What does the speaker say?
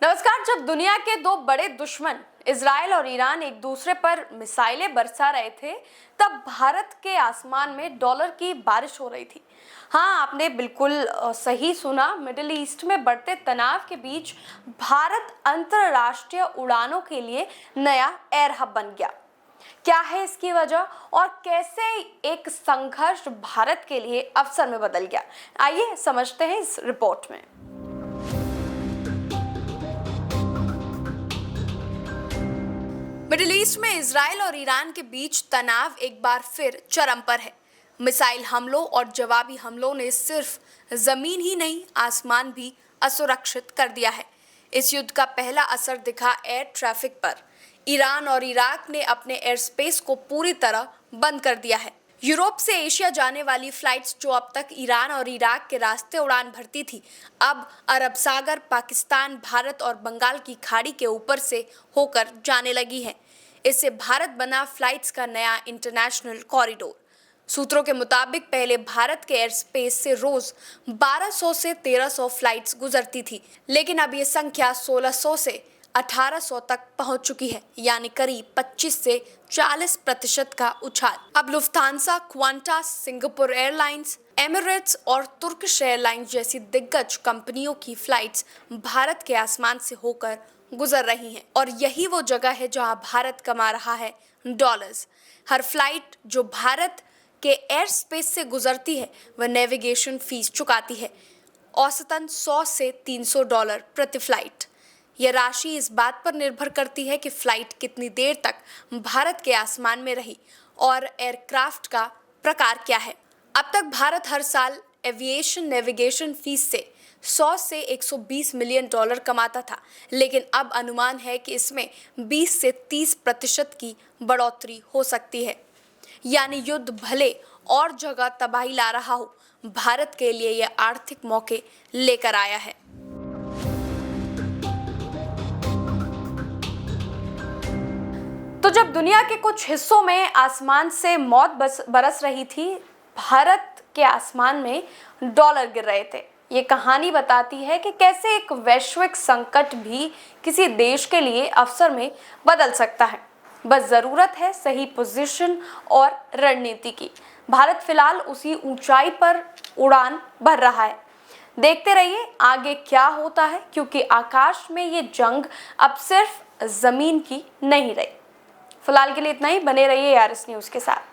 नमस्कार। जब दुनिया के दो बड़े दुश्मन इजराइल और ईरान एक दूसरे पर मिसाइलें बरसा रहे थे, तब भारत के आसमान में डॉलर की बारिश हो रही थी। हाँ, आपने बिल्कुल सही सुना। मिडिल ईस्ट में बढ़ते तनाव के बीच भारत अंतरराष्ट्रीय उड़ानों के लिए नया एयर हब बन गया। क्या है इसकी वजह और कैसे एक संघर्ष भारत के लिए अवसर में बदल गया, आइए समझते हैं इस रिपोर्ट में। मिडिल ईस्ट में इजराइल और ईरान के बीच तनाव एक बार फिर चरम पर है। मिसाइल हमलों और जवाबी हमलों ने सिर्फ जमीन ही नहीं, आसमान भी असुरक्षित कर दिया है। इस युद्ध का पहला असर दिखा एयर ट्रैफिक पर। ईरान और इराक ने अपने एयर स्पेस को पूरी तरह बंद कर दिया है। यूरोप से एशिया जाने वाली फ्लाइट्स जो अब तक ईरान और इराक के रास्ते उड़ान भरती थी, अब अरब सागर, पाकिस्तान, भारत और बंगाल की खाड़ी के ऊपर से होकर जाने लगी है। इससे भारत बना फ्लाइट्स का नया इंटरनेशनल कॉरिडोर। सूत्रों के मुताबिक पहले भारत के एयर स्पेस से रोज 1200 से 1300 फ्लाइट्स गुजरती थी, लेकिन अब ये संख्या 1600 से 1800 तक पहुंच चुकी है, यानी करीब 25 से 40% का उछाल। अब Lufthansa, Qantas, Singapore airlines, Emirates और तुर्किश एयरलाइंस जैसी दिग्गज कंपनियों की फ्लाइट्स भारत के आसमान से होकर गुजर रही हैं, और यही वो जगह है जहां भारत कमा रहा है डॉलर्स। हर फ्लाइट जो भारत के एयर स्पेस से गुजरती है वह नेविगेशन फीस चुकाती है, औसतन 100 से 300 डॉलर प्रति फ्लाइट। यह राशि इस बात पर निर्भर करती है कि फ्लाइट कितनी देर तक भारत के आसमान में रही और एयरक्राफ्ट का प्रकार क्या है। अब तक भारत हर साल एविएशन नेविगेशन फीस से 100 से 120 मिलियन डॉलर कमाता था, लेकिन अब अनुमान है कि इसमें 20 से 30% की बढ़ोतरी हो सकती है। यानी युद्ध भले और जगह तबाही ला रहा हो, भारत के लिए यह आर्थिक मौके लेकर आया है। तो जब दुनिया के कुछ हिस्सों में आसमान से मौत बरस रही थी, भारत के आसमान में डॉलर गिर रहे थे। ये कहानी बताती है कि कैसे एक वैश्विक संकट भी किसी देश के लिए अवसर में बदल सकता है। बस जरूरत है सही पोजीशन और रणनीति की। भारत फिलहाल उसी ऊंचाई पर उड़ान भर रहा है। देखते रहिए आगे क्या होता है, क्योंकि आकाश में ये जंग अब सिर्फ जमीन की नहीं रही। फिलहाल के लिए इतना ही। बने रहिए ARS न्यूज़ के साथ।